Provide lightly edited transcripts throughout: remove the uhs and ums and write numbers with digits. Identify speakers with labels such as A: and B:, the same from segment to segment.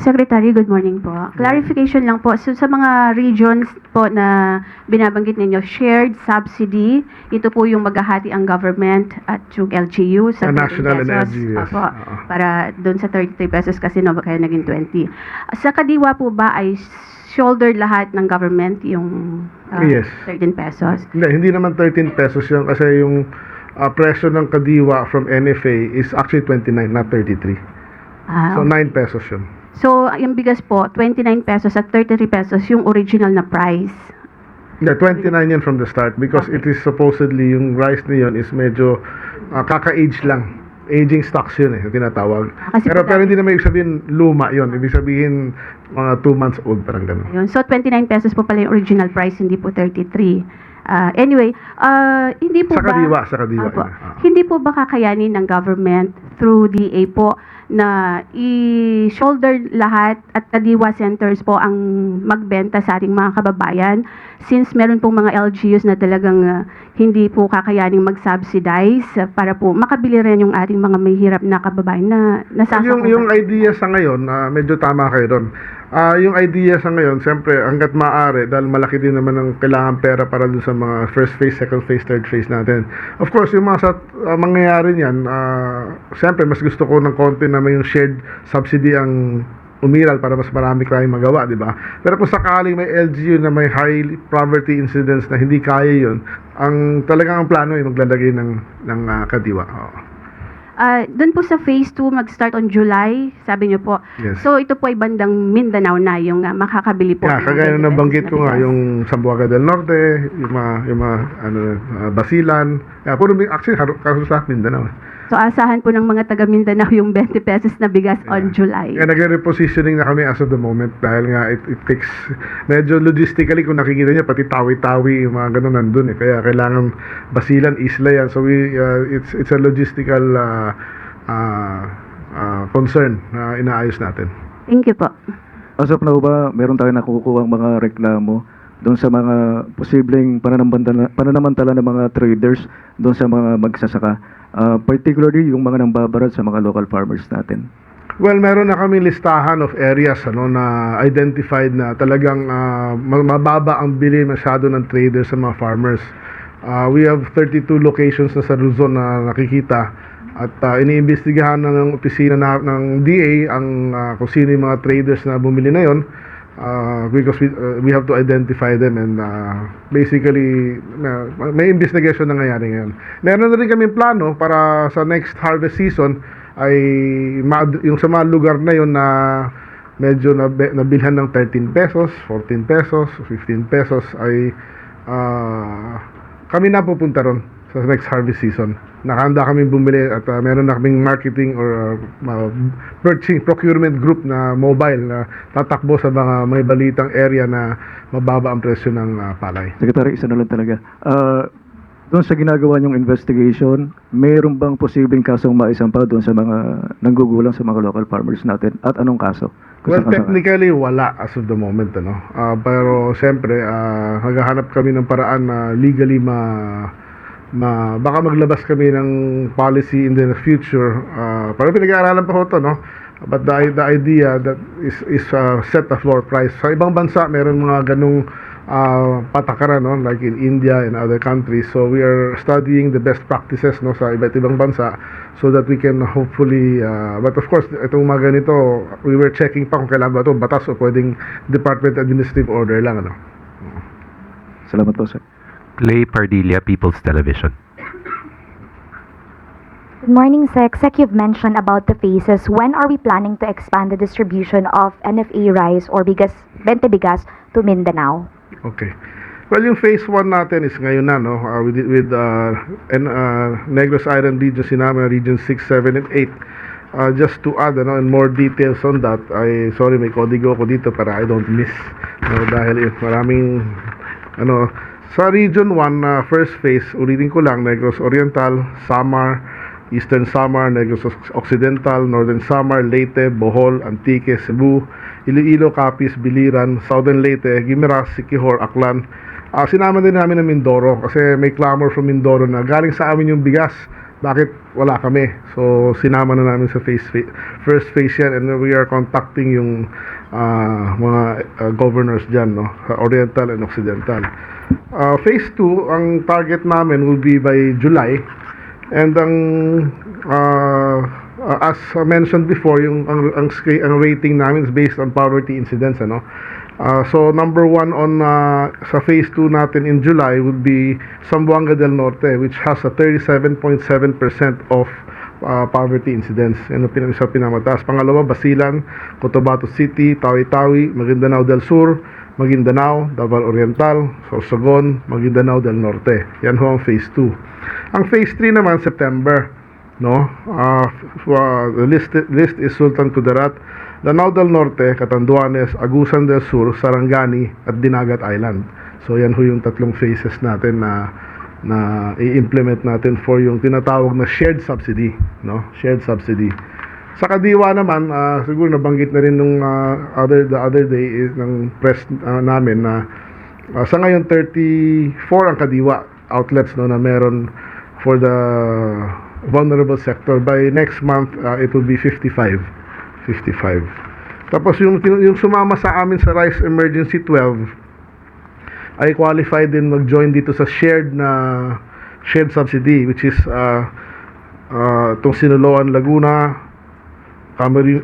A: Secretary, good morning po. Clarification lang po. So, sa mga regions po na binabanggit ninyo, shared subsidy, ito po yung maghahati ang government at yung LGU sa 30
B: National and
A: pesos.
B: LGU, yes.
A: Opo, para doon sa 33 pesos kasi no, kaya naging 20. Sa Kadiwa po ba ay shoulder lahat ng government yung
B: Yes.
A: 13 pesos?
B: Hindi naman 13 pesos yun kasi yung presyo ng Kadiwa from NFA is actually 29, not 33. So, 9 pesos yun.
A: So, yung bigas po, 29 pesos at 33 pesos yung original na price.
B: Yeah, 29 yun from the start because it is supposedly yung rice na yun is medyo kaka-age lang. Aging stocks yun yung tinatawag.
A: Kasi
B: Pero hindi naman ibig sabihin luma yun. Ibig sabihin mga 2 months old, parang gano'n.
A: Yun. So, 29 pesos po pala yung original price, hindi po 33. Anyway, hindi po
B: Sa Kadiwa,
A: Opo.
B: yun.
A: Hindi po ba kakayanin ng government through DA po na i-shoulder lahat at Kadiwa centers po ang magbenta sa ating mga kababayan since meron pong mga LGUs na talagang hindi po kakayaning mag-subsidize para po makabili rin yung ating mga may hirap na kababayan na nasasakupan.
B: Yung idea sa ngayon, medyo tama kayo doon. Yung idea sa ngayon, siyempre, hanggat maaari, dahil malaki din naman ang kailangan pera para dun sa mga first phase, second phase, third phase natin. Of course, yung mga mangyayari niyan, siyempre, mas gusto ko ng konti na may yung shared subsidy ang umiral para mas marami tayong magawa, di ba? Pero kung sakaling may LGU na may high poverty incidence na hindi kaya yun, talagang ang plano ay maglalagay ng Kadiwa.
A: Doon po sa phase 2 mag-start on July, sabi niyo po.
B: Yes.
A: So ito po ay bandang Mindanao na yung makakabili po.
B: Yeah,
A: ng
B: kagaya
A: ganitong
B: na nabanggit
A: na
B: ko nga,
A: bigas.
B: yung Zamboanga del Norte, yung mga Basilan. Puro actually, karos lahat Mindanao.
A: So asahan po ng mga taga Mindanao yung 20 pesos na bigas on July.
B: Kaya nagre-repositioning na kami as of the moment dahil nga it takes, medyo logistically kung nakikita niyo, pati tawi-tawi, yung mga ganun nandun Kaya kailangan Basilan, Isla yan. So it's a logistical concern na inaayos natin.
A: Thank you po.
C: As of now ba, meron tayong nakukuha mga reklamo doon sa mga posibleng pananamantala ng mga traders doon sa mga magsasaka, particularly yung mga nambabarad sa mga local farmers natin?
B: Well, meron na kami listahan of areas na identified na talagang mababa ang bili masyado ng traders sa mga farmers. We have 32 locations na sa Luzon na nakikita at iniimbestigahan na ng opisina ng DA kung sino yung mga traders na bumili na yon. Because we have to identify them and basically may investigation na nangyayari ngayon. Meron na rin kami plano para sa next harvest season ay yung sa mga lugar na yon na medyo nabilhan ng 13 pesos, 14 pesos, 15 pesos ay kami na pupunta ron sa next harvest season. Nakahanda kami bumili at meron na kaming marketing or procurement group na mobile na tatakbo sa mga may balitang area na mababa ang presyo ng palay.
C: Secretary, isa na lang talaga. Doon sa ginagawa niyong investigation, mayroon bang posibleng kasong maisampa doon sa mga nanggugulang sa mga local farmers natin? At anong kaso?
B: Well, technically, wala as of the moment. Pero siyempre, maghahanap kami ng paraan na legally baka maglabas kami ng policy in the future. Parang pinag-aaralan pa ho ito, no? But the idea that is set a floor price. Sa ibang bansa, meron mga ganung patakaran, no? Like in India and other countries. So we are studying the best practices sa iba't ibang bansa so that we can hopefully, but of course, itong mga ganito, we were checking pa kung kailan ba ito batas o pwedeng Department Administrative Order lang.
C: Salamat po, sir.
D: Clay Pardilla, People's Television.
E: Good morning, Sec. Sec, you've mentioned about the phases. When are we planning to expand the distribution of NFA rice or bigas, 20 bigas to Mindanao?
B: Okay. Well, yung phase 1 natin is ngayon na, no? With Negros Island region, sinama region 6, 7, and 8. Just to add, and more details on that, sorry, may kodigo ko dito para I don't miss. Dahil maraming, sa Region 1, first phase, ulitin ko lang, Negros Oriental, Samar, Eastern Samar, Negros Occidental, Northern Samar, Leyte, Bohol, Antique, Cebu, Iloilo, Capiz, Biliran, Southern Leyte, Guimaras, Siquijor, Aklan. Sinama din namin ng Mindoro kasi may clamor from Mindoro na galing sa amin yung bigas bakit wala kami? So sinama na namin sa first phase yan, and we are contacting yung mga governors dyan, no? Oriental and Occidental. Phase 2, ang target namin will be by July, and as mentioned before, yung ang rating namin is based on poverty incidence, ano? So number 1 on sa phase 2 natin in July would be Zamboanga del Norte, which has a 37.7% of poverty incidence. Yan ang isa pinamataas. Pangalawa, Basilan, Cotabato City, Tawi-Tawi, Maguindanao del Sur, Maguindanao, Davao Oriental, Sorsogon, Maguindanao del Norte. Yan ho ang phase 2. Ang phase 3 naman, September, no? The list is Sultan Kudarat, Lanao del Norte, Catanduanes, Agusan del Sur, Sarangani, at Dinagat Island. So yan ho yung tatlong phases natin na i-implement natin for yung tinatawag na shared subsidy, no? Shared subsidy. Sa Kadiwa naman, siguro nabanggit na rin nung the other day ng press namin na sa ngayon 34 ang Kadiwa outlets, no, na meron for the vulnerable sector. By next month, it will be 55. Tapos yung sumama sa amin sa Rice Emergency 12 ay qualified din mag-join dito sa shared subsidy, which is itong Sinuloan, Laguna,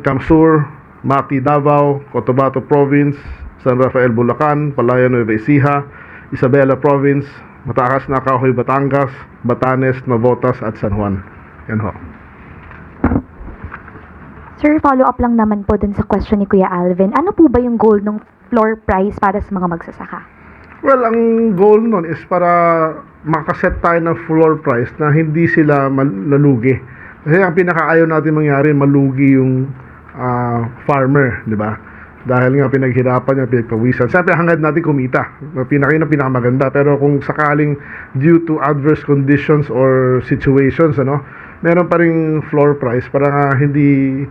B: Camsur, Mati, Davao, Cotabato Province, San Rafael, Bulacan, Palayan, Nueva Ecija, Isabela Province, Mataas na Kahoy, Batangas, Batanes, Navotas, at San Juan. Yan ho.
E: Sir, follow up lang naman po dun sa question ni Kuya Alvin. Ano po ba yung goal ng floor price para sa mga magsasaka?
B: Well, ang goal nun is para makaset tayo ng floor price na hindi sila nalugi. Kasi ang pinakaayaw natin mangyari, malugi yung farmer, di ba? Dahil nga pinaghirapan niya, pinagpawisan. Siyempre, hangad natin kumita. Pinakamaganda. Pero kung sakaling due to adverse conditions or situations, ano, meron pa ring floor price para nga hindi...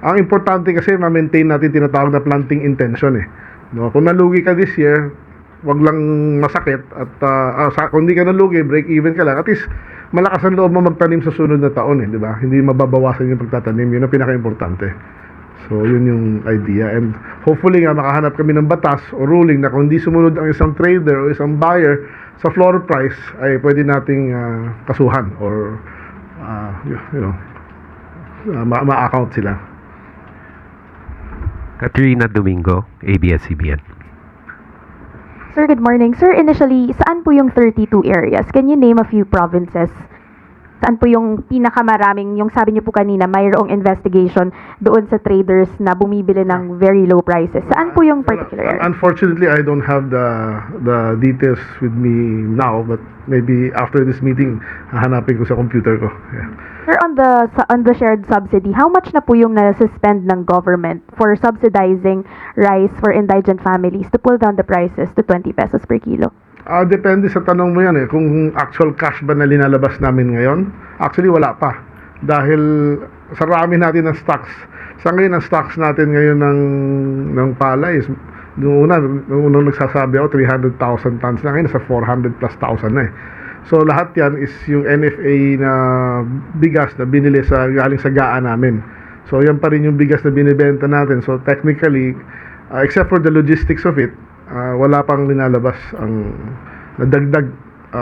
B: Ang importante kasi ma-maintain natin tinatawag na planting intention, eh. No? Kung nalugi ka this year, wag lang masakit at kung hindi ka nalugi, break even ka lang. At least malakas ang loob mo magtanim sa sunod na taon, eh, di ba? Hindi mababawasan yung pagtatanim. Yun ang pinaka-importante. So, yun yung idea. And hopefully nga makahanap kami ng batas o ruling na kung hindi sumunod ang isang trader o isang buyer sa floor price, ay pwede nating kasuhan or ma-account sila.
D: Katrina Domingo, ABS-CBN.
E: Sir, good morning. Sir, initially, saan po yung 32 areas? Can you name a few provinces? Saan po yung pinakamaraming, yung sabi niyo po kanina, mayroong investigation doon sa traders na bumibili ng very low prices? Saan po yung particular area?
B: Unfortunately, I don't have the details with me now, but maybe after this meeting, hahanapin ko sa computer ko. Yeah.
E: Sir, on the shared subsidy, how much na po yung na-suspend ng government for subsidizing rice for indigent families to pull down the prices to 20 pesos per kilo?
B: Depende sa tanong mo yan, eh. Kung actual cash ba na linalabas namin ngayon? Actually, wala pa. Dahil sa rami natin ng stocks. Sa ngayon, ang stocks natin ngayon ng palay is, nung unang nagsasabi ako, 300,000 tons na ngayon, nasa 400 plus thousand na eh. So, lahat yan is yung NFA na bigas na binili galing sa GAA namin. So, yan pa rin yung bigas na binibenta natin. So, technically, except for the logistics of it, wala pang linalabas ang nadagdag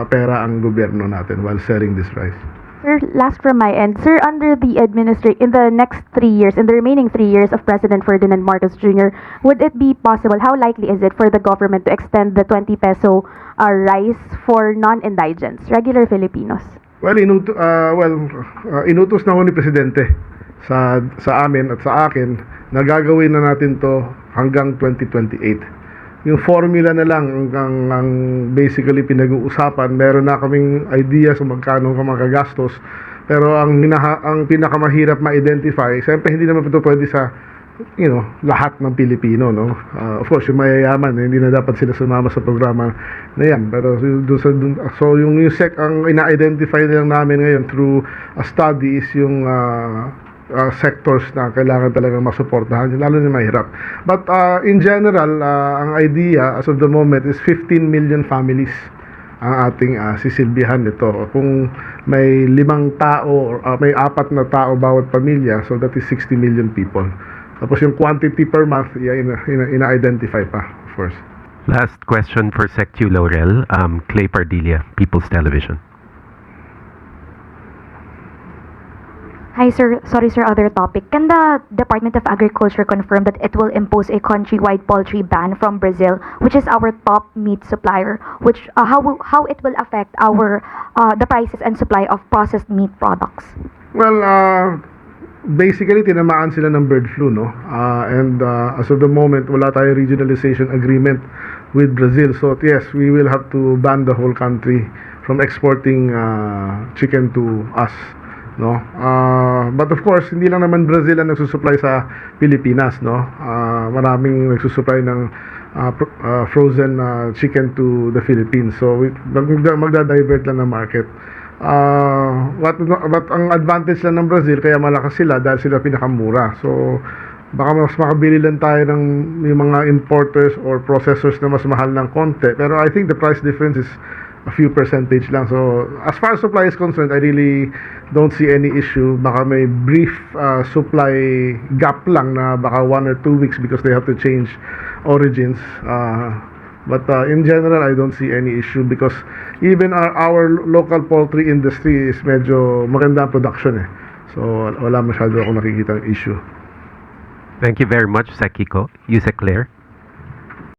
B: pera ang gobyerno natin while selling this rice.
E: Sir, last from my end. Sir, under the in the next 3 years, in the remaining 3 years of President Ferdinand Marcos Jr., would it be possible, how likely is it for the government to extend the 20 peso rice for non-indigents, regular Filipinos?
B: Well, inutos na ho ni Presidente sa amin at sa akin na gagawin na natin to hanggang 2028. Yung formula na lang ang basically pinag-uusapan. Meron na kaming idea sa magkano ka magagastos, pero ang pinakamahirap ma-identify, siyempre hindi naman ito pwede sa lahat ng Pilipino, no? Of course, yung mayayaman, hindi na dapat sila sumama sa programa na yan. Pero so yung ang ina-identify lang namin ngayon through a study is yung sectors na kailangan talagang masuportahan, lalo na mahirap. But in general, ang idea as of the moment is 15 million families ang ating sisilbihan nito. Kung may 5 tao, or may 4 na tao bawat pamilya, so that is 60 million people. Tapos yung quantity per month, ina-identify pa, of course.
D: Last question for Sec. Laurel. Clay Pardilla, People's Television.
F: Hi sir, sorry sir, other topic. Can the Department of Agriculture confirm that it will impose a countrywide poultry ban from Brazil, which is our top meat supplier, which how it will affect our the prices and supply of processed meat products?
B: Well, basically, tinamaan sila ng bird flu, no? And as of the moment, wala tayong regionalization agreement with Brazil. So, yes, we will have to ban the whole country from exporting chicken to us, no? But of course, hindi lang naman Brazil ang nagsusupply sa Pilipinas, no? Maraming nagsusupply ng frozen chicken to the Philippines. So, magda-divert lang ng market. But ang advantage lang ng Brazil, kaya malakas sila dahil sila pinakamura. So, baka mas makabili lang tayo ng yung mga importers or processors na mas mahal ng konti. Pero I think the price difference is a few percentage lang. So, as far as supply is concerned, I really don't see any issue. Baka may brief supply gap lang na baka 1 or 2 weeks because they have to change origins. But in general, I don't see any issue because even our local poultry industry is medyo maganda ang production eh. So, wala masyado ako nakikita issue.
D: Thank you very much, Sec. Kiko. Yusek Claire.